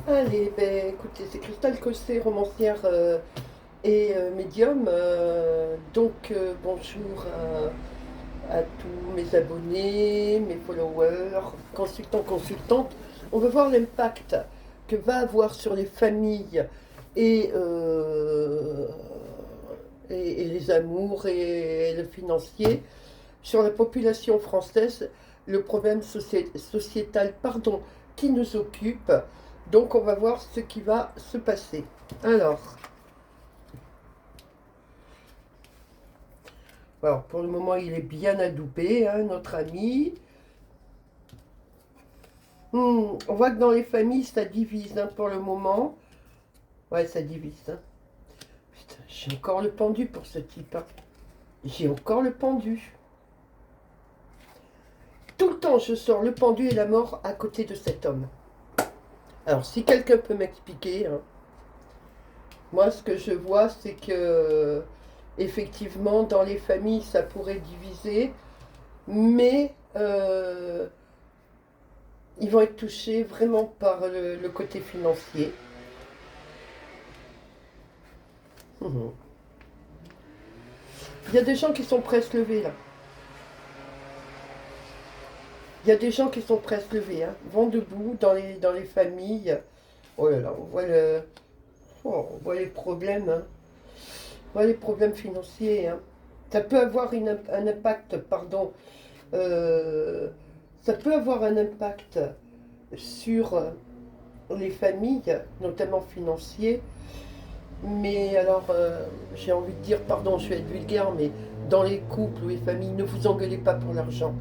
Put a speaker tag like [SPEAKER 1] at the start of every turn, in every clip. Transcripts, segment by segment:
[SPEAKER 1] Allez, ben écoutez, c'est Christelle Cossé, romancière et médium. Bonjour à tous mes abonnés, mes followers, consultants, consultantes. On va voir l'impact que va avoir sur les familles et, euh, et les amours et le financier, sur la population française, le problème sociétal, pardon, qui nous occupe. Donc on va voir ce qui va se passer. Alors, pour le moment, il est bien adoubé, hein, notre ami. On voit que dans les familles, ça divise, hein, pour le moment. Ouais, ça divise, hein. Putain, j'ai encore le pendu pour ce type, hein. J'ai encore le pendu. Tout le temps, je sors le pendu et la mort à côté de cet homme. Alors, si quelqu'un peut m'expliquer, hein, moi, ce que je vois, c'est que, effectivement, dans les familles, ça pourrait diviser, mais ils vont être touchés vraiment par le côté financier. Mhm. Il y a des gens qui sont prêts à se lever, là. Il y a des gens qui sont prêts à se lever, hein. Vont debout dans les familles. Oh là là, on voit les problèmes, hein. On voit les problèmes financiers, hein. Ça peut avoir un impact, pardon, euh, ça peut avoir un impact sur les familles, notamment financiers. Mais alors, j'ai envie de dire, pardon, je vais être vulgaire, mais dans les couples ou les familles, ne vous engueulez pas pour l'argent.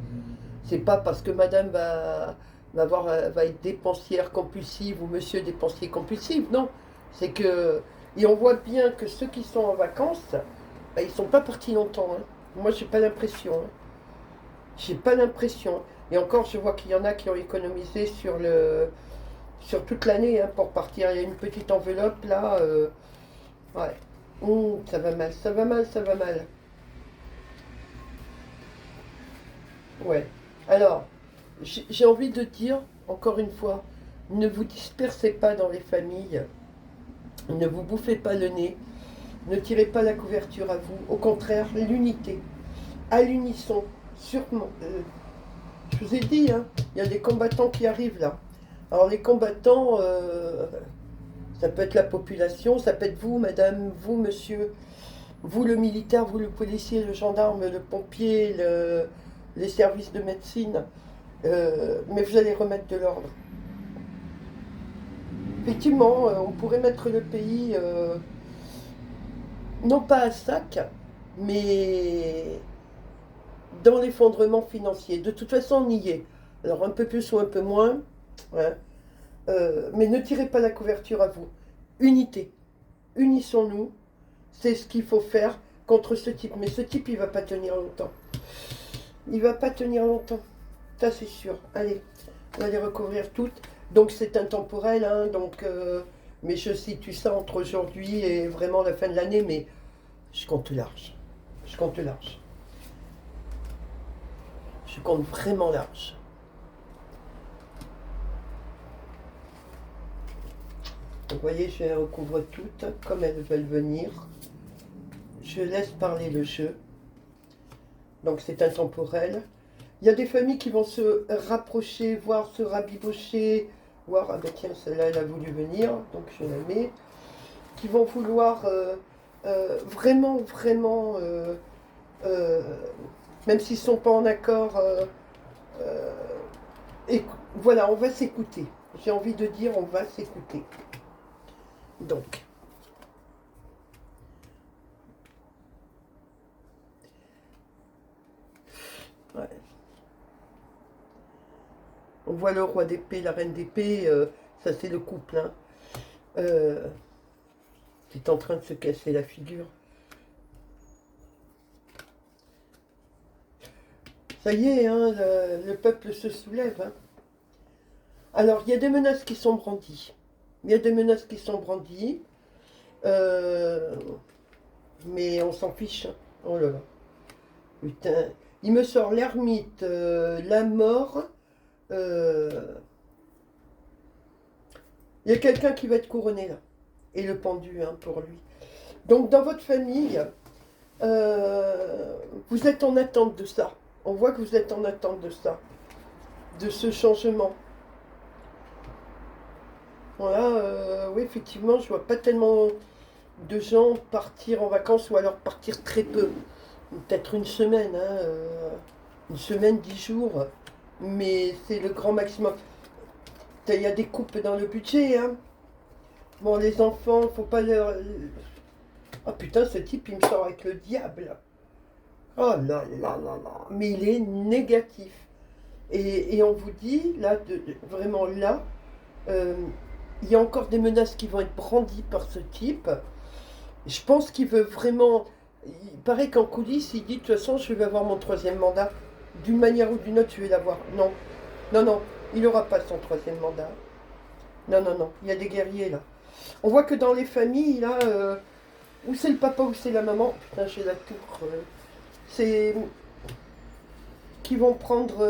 [SPEAKER 1] C'est pas parce que madame va être dépensière compulsive ou monsieur dépensier compulsif, non. C'est que. Et on voit bien que ceux qui sont en vacances, bah, ils sont pas partis longtemps, hein. Moi, j'ai pas l'impression, hein. J'ai pas l'impression. Et encore, je vois qu'il y en a qui ont économisé sur toute l'année, hein, pour partir. Il y a une petite enveloppe là. Ouais. Ça va mal, ça va mal, ça va mal. Ouais. Alors, j'ai envie de dire, encore une fois, ne vous dispersez pas dans les familles, ne vous bouffez pas le nez, ne tirez pas la couverture à vous. Au contraire, l'unité, à l'unisson, sûrement. Je vous ai dit, hein, il y a des combattants qui arrivent là. Alors les combattants, ça peut être la population, ça peut être vous, madame, vous, monsieur, vous, le militaire, vous, le policier, le gendarme, le pompier, les services de médecine. Mais vous allez remettre de l'ordre. Effectivement, on pourrait mettre le pays, non pas à sac, mais dans l'effondrement financier. De toute façon, on y est. Alors un peu plus ou un peu moins, hein, mais ne tirez pas la couverture à vous. Unité. Unissons-nous. C'est ce qu'il faut faire contre ce type. Mais ce type, il va pas tenir longtemps. Il va pas tenir longtemps. Ça, c'est sûr. Allez, on va les recouvrir toutes. Donc, c'est intemporel, hein, mais je situe ça entre aujourd'hui et vraiment la fin de l'année. Mais je compte large. Je compte large. Je compte vraiment large. Donc, vous voyez, je les recouvre toutes comme elles veulent venir. Je laisse parler le jeu. Donc, c'est intemporel. Il y a des familles qui vont se rapprocher, voire se rabibocher, voire, ah ben tiens, celle-là, elle a voulu venir, donc je la mets, qui vont vouloir vraiment, vraiment, euh, même s'ils ne sont pas en accord, euh, voilà, on va s'écouter. J'ai envie de dire, on va s'écouter. Donc, ouais. On voit le roi d'épée, la reine d'épée, ça c'est le couple, hein, euh, qui est en train de se casser la figure. Ça y est, hein, le peuple se soulève, hein. Alors, il y a des menaces qui sont brandies. Il y a des menaces qui sont brandies, euh, mais on s'en fiche, hein. Oh là là. Putain. Il me sort l'ermite, la mort, euh, Il y a quelqu'un qui va être couronné là. Et le pendu hein, pour lui. Donc dans votre famille, vous êtes en attente de ça. On voit que vous êtes en attente de ça. De ce changement. Voilà, oui, effectivement, je vois pas tellement de gens partir en vacances ou alors partir très peu. Peut-être une semaine, hein, une semaine, 10 jours. Mais c'est le grand maximum. Il y a des coupes dans le budget, hein. Bon, les enfants, faut pas leur... Ah putain, ce type, il me sort avec le diable. Oh là là là là. Mais il est négatif. Et on vous dit, là, vraiment là, euh, il y a encore des menaces qui vont être brandies par ce type. Je pense qu'il veut vraiment... Il paraît qu'en coulisses, il dit, de toute façon, je vais avoir mon troisième mandat. D'une manière ou d'une autre, je vais l'avoir. Non, non, non, il n'aura pas son troisième mandat. Non, non, non, il y a des guerriers, là. On voit que dans les familles, là, où c'est le papa, où c'est la maman, putain, j'ai la tour. C'est... Qui vont prendre...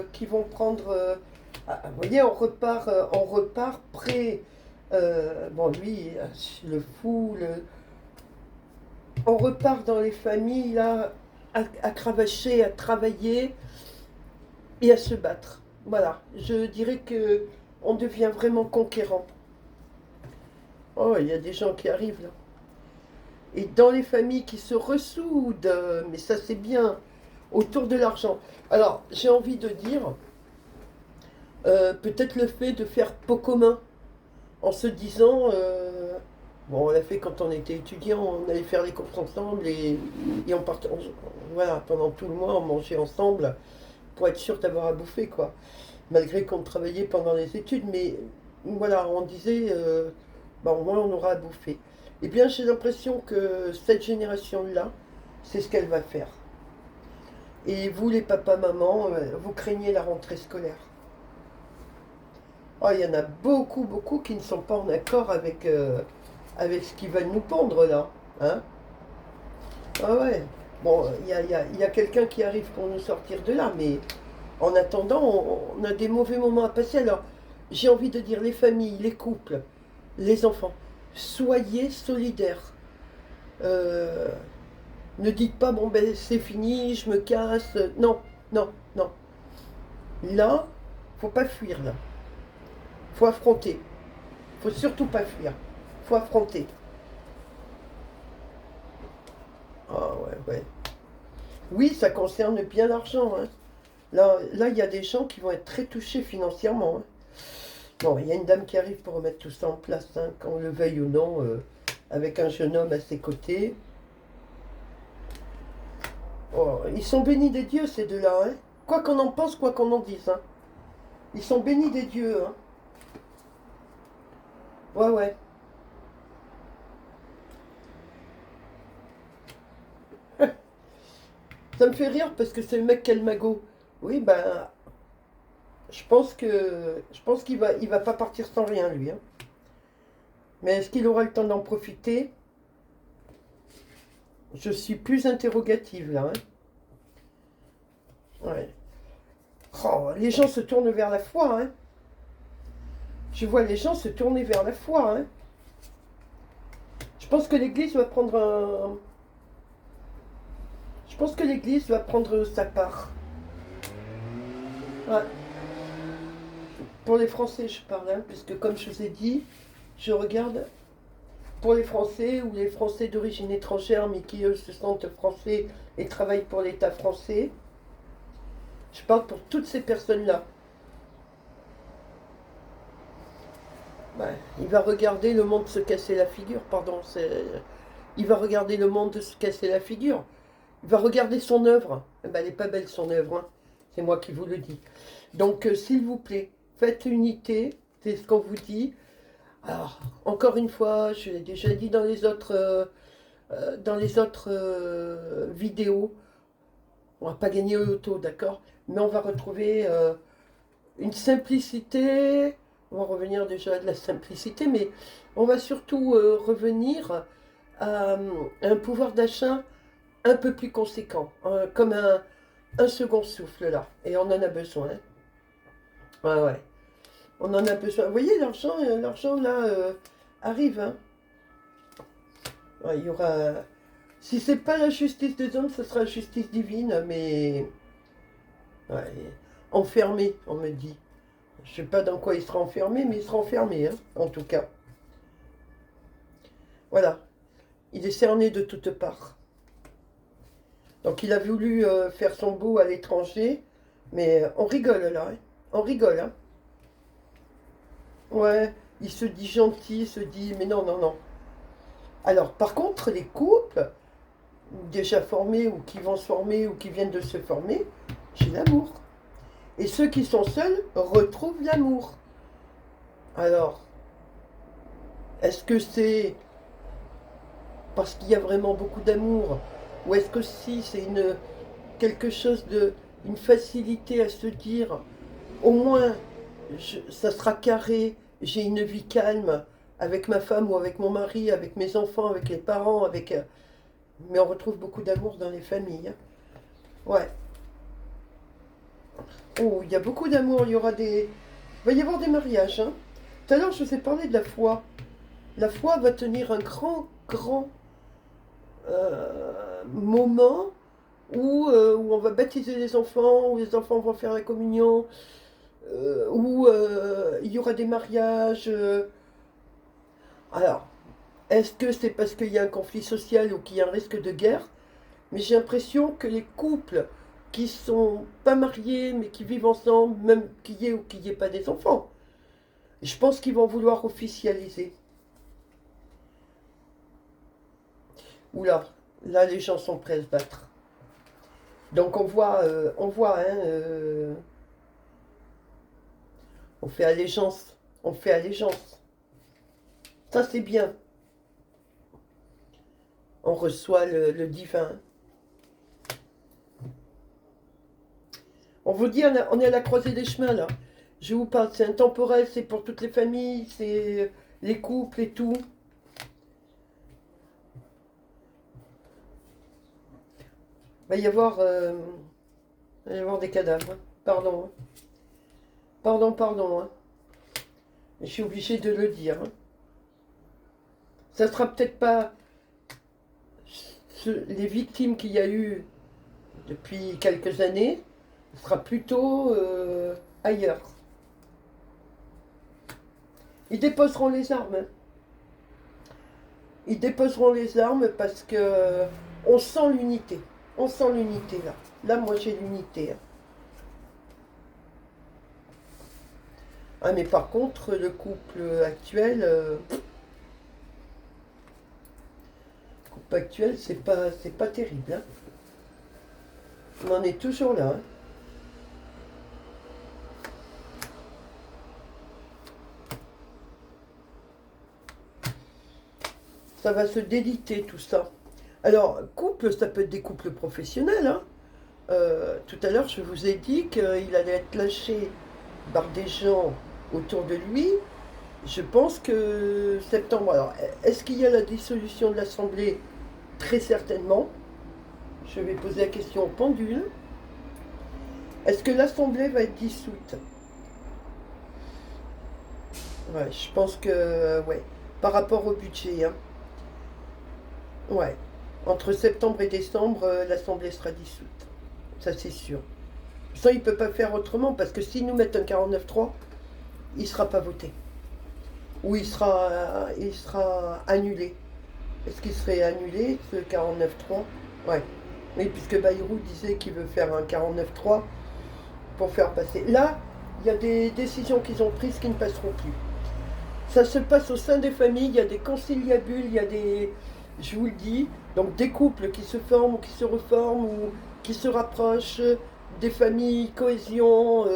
[SPEAKER 1] vous voyez, on repart près... bon, lui, le fou, on repart dans les familles, là, à cravacher, à travailler et à se battre. Voilà, je dirais que on devient vraiment conquérant. Oh, il y a des gens qui arrivent là. Et dans les familles qui se ressoudent, mais ça c'est bien, autour de l'argent. Alors, j'ai envie de dire, peut-être le fait de faire pot commun, en se disant, bon, on l'a fait quand on était étudiant, on allait faire les courses ensemble et on partait, voilà, pendant tout le mois, on mangeait ensemble pour être sûr d'avoir à bouffer, quoi. Malgré qu'on travaillait pendant les études, mais voilà, on disait, bah, au moins on aura à bouffer. Eh bien, j'ai l'impression que cette génération-là, c'est ce qu'elle va faire. Et vous, les papas, mamans, vous craignez la rentrée scolaire. Oh, il y en a beaucoup, beaucoup qui ne sont pas en accord avec ce qu'ils veulent nous pondre là. Hein? Ah ouais. Bon, il y a quelqu'un qui arrive pour nous sortir de là, mais en attendant, on a des mauvais moments à passer. Alors, j'ai envie de dire les familles, les couples, les enfants, soyez solidaires. Euh, Ne dites pas, bon ben c'est fini, je me casse. Non, non, non. Là, faut pas fuir là. Faut affronter. Faut surtout pas fuir. Faut affronter. Ah ouais, ouais. Oui, ça concerne bien l'argent. Hein. Là, il y a des gens qui vont être très touchés financièrement. Hein. Bon, il y a une dame qui arrive pour remettre tout ça en place, hein, qu'on le veuille ou non, avec un jeune homme à ses côtés. Oh, ils sont bénis des dieux, ces deux-là. Hein. Quoi qu'on en pense, quoi qu'on en dise. Hein. Ils sont bénis des dieux. Hein. Ouais, ouais. Ça me fait rire parce que c'est le mec qui a le magot. Oui, ben, je pense qu'il va pas partir sans rien, lui. Hein. Mais est-ce qu'il aura le temps d'en profiter? Je suis plus interrogative, là. Hein. Ouais. Oh, les gens se tournent vers la foi, hein. Je vois les gens se tourner vers la foi, hein. Je pense que l'Église va prendre un... Je pense que l'Église va prendre sa part. Ouais. Pour les Français, je parle, hein, puisque comme je vous ai dit, je regarde pour les Français ou les Français d'origine étrangère, mais qui eux se sentent français et travaillent pour l'État français. Je parle pour toutes ces personnes-là. Ouais, il va regarder le monde se casser la figure, pardon. Il va regarder le monde se casser la figure. Il va regarder son œuvre. Eh ben, elle n'est pas belle son œuvre, hein. C'est moi qui vous le dis. Donc, s'il vous plaît, faites unité, c'est ce qu'on vous dit. Alors, encore une fois, je l'ai déjà dit dans les autres vidéos, on va pas gagner au loto, d'accord? Mais on va retrouver une simplicité, on va revenir déjà à de la simplicité, mais on va surtout revenir à un pouvoir d'achat un peu plus conséquent, comme un second souffle là, et on en a besoin. Hein. Ouais, ouais. On en a besoin. Vous voyez, l'argent là arrive. Hein. Ouais, il y aura. Si c'est pas la justice des hommes, ce sera la justice divine, mais ouais, enfermé, on me dit. Je sais pas dans quoi il sera enfermé, mais il sera enfermé, hein, en tout cas. Voilà, il est cerné de toutes parts. Donc il a voulu faire son beau à l'étranger, mais on rigole là, hein. On rigole, hein. Ouais, il se dit gentil, il se dit, mais non, non, non. Alors, par contre, les couples, déjà formés ou qui vont se former ou qui viennent de se former, j'ai l'amour. Et ceux qui sont seuls retrouvent l'amour. Alors, est-ce que c'est parce qu'il y a vraiment beaucoup d'amour ou est-ce que si c'est quelque chose une facilité à se dire, au moins, ça sera carré, j'ai une vie calme avec ma femme ou avec mon mari, avec mes enfants, avec les parents, mais on retrouve beaucoup d'amour dans les familles. Hein. Ouais. Oh, il y a beaucoup d'amour, il va y avoir des mariages. Hein. Tout à l'heure, je vous ai parlé de la foi. La foi va tenir un grand, grand moment où on va baptiser les enfants, où les enfants vont faire la communion, où il y aura des mariages. Alors, est-ce que c'est parce qu'il y a un conflit social ou qu'il y a un risque de guerre? Mais j'ai l'impression que les couples qui sont pas mariés mais qui vivent ensemble, même qu'il y ait ou qu'il n'y ait pas des enfants, je pense qu'ils vont vouloir officialiser. Oula, là les gens sont prêts à se battre. Donc hein, on fait allégeance, on fait allégeance. Ça c'est bien. On reçoit le divin. On vous dit, on est à la croisée des chemins là. Je vous parle, c'est intemporel, c'est pour toutes les familles, c'est les couples et tout. Il va y avoir, des cadavres. Hein. Pardon. Hein. Pardon, pardon. Hein. Je suis obligée de le dire. Hein. Ça sera peut-être pas les victimes qu'il y a eu depuis quelques années, ce sera plutôt ailleurs. Ils déposeront les armes. Hein. Ils déposeront les armes parce que on sent l'unité. On sent l'unité là. Là, moi, j'ai l'unité. Hein. Ah, mais par contre, le couple actuel, c'est pas terrible. Hein. On en est toujours là. Hein. Ça va se déliter tout ça. Alors, couple, ça peut être des couples professionnels. Hein. Tout à l'heure, je vous ai dit qu'il allait être lâché par des gens autour de lui. Je pense que septembre. Alors, est-ce qu'il y a la dissolution de l'Assemblée? Très certainement. Je vais poser la question au pendule. Est-ce que l'Assemblée va être dissoute? Ouais, je pense que, ouais, par rapport au budget, hein. Ouais, entre septembre et décembre, l'Assemblée sera dissoute. Ça, c'est sûr. Ça, il ne peut pas faire autrement, parce que s'ils nous mettent un 49.3, il ne sera pas voté. Ou il sera annulé. Est-ce qu'il serait annulé, ce 49.3? Ouais. Oui, puisque Bayrou disait qu'il veut faire un 49.3 pour faire passer. Là, il y a des décisions qu'ils ont prises qui ne passeront plus. Ça se passe au sein des familles, il y a des conciliabules, il y a des... Je vous le dis, donc des couples qui se forment ou qui se reforment ou qui se rapprochent, des familles, cohésion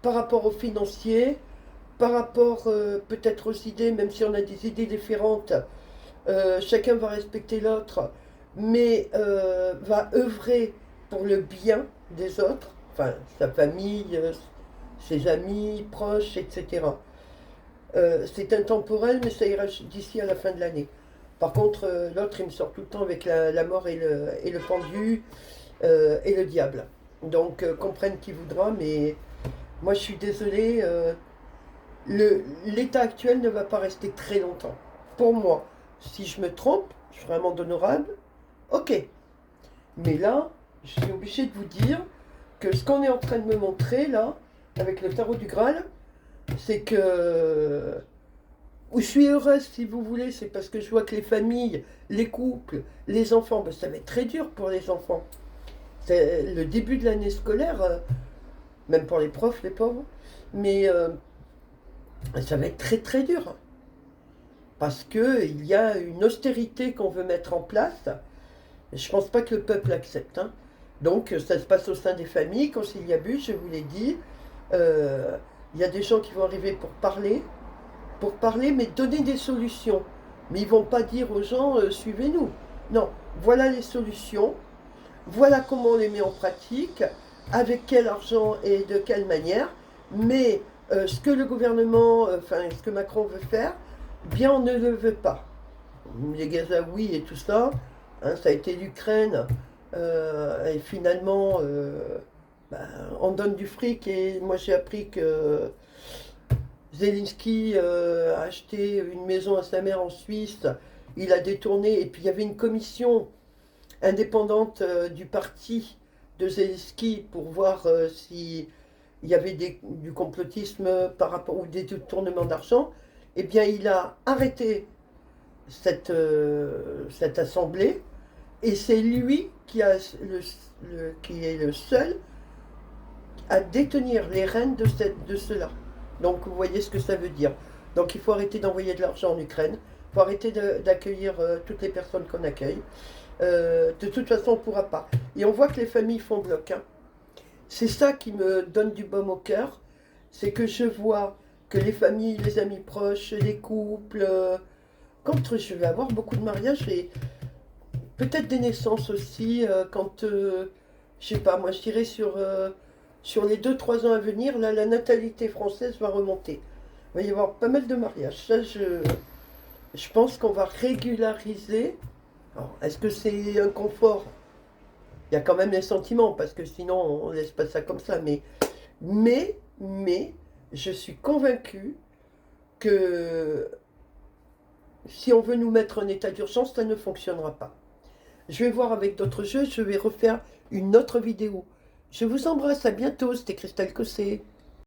[SPEAKER 1] par rapport aux financiers, par rapport peut-être aux idées, même si on a des idées différentes, chacun va respecter l'autre, mais va œuvrer pour le bien des autres, enfin sa famille, ses amis, proches, etc. C'est intemporel, mais ça ira d'ici à la fin de l'année. Par contre, l'autre, il me sort tout le temps avec la mort et le pendu et le diable. Donc, comprenne qui voudra, mais moi, je suis désolée. L'état actuel ne va pas rester très longtemps. Pour moi, si je me trompe, je suis vraiment honorable, ok. Mais là, je suis obligée de vous dire que ce qu'on est en train de me montrer là, avec le tarot du Graal, c'est que où je suis heureuse, si vous voulez, c'est parce que je vois que les familles, les couples, les enfants, ben, ça va être très dur pour les enfants. C'est le début de l'année scolaire, même pour les profs, les pauvres, mais ça va être très très dur. Parce qu'il y a une austérité qu'on veut mettre en place. Je ne pense pas que le peuple accepte, hein. Donc ça se passe au sein des familles, conciliabus, je vous l'ai dit. Euh, Il y a des gens qui vont arriver pour parler, mais donner des solutions. Mais ils ne vont pas dire aux gens, suivez-nous. Non, voilà les solutions, voilà comment on les met en pratique, avec quel argent et de quelle manière. Mais ce que le gouvernement, enfin ce que Macron veut faire, bien on ne le veut pas. Les Gazaouis et tout ça, hein, ça a été l'Ukraine, et finalement, ben, on donne du fric, et moi j'ai appris que Zelensky a acheté une maison à sa mère en Suisse, il a détourné, et puis il y avait une commission indépendante du parti de Zelensky pour voir si il y avait du complotisme par rapport ou des détournements d'argent. Eh bien, il a arrêté cette assemblée et c'est lui qui est le seul à détenir les rênes de cela. Donc vous voyez ce que ça veut dire. Donc il faut arrêter d'envoyer de l'argent en Ukraine, il faut arrêter d'accueillir toutes les personnes qu'on accueille. De toute façon, on ne pourra pas. Et on voit que les familles font bloc, hein. C'est ça qui me donne du baume au cœur, c'est que je vois que les familles, les amis proches, les couples, quand je vais avoir beaucoup de mariages et peut-être des naissances aussi, quand, je sais pas, moi je dirais sur les 2 3 ans à venir, là, la natalité française va remonter. Il va y avoir pas mal de mariages. Ça, je pense qu'on va régulariser. Alors, est-ce que c'est un confort? Il y a quand même les sentiments, parce que sinon on laisse pas ça comme ça. Mais, je suis convaincue que si on veut nous mettre en état d'urgence, ça ne fonctionnera pas. Je vais voir avec d'autres jeux, je vais refaire une autre vidéo. Je vous embrasse, à bientôt, c'était Christelle Cossé.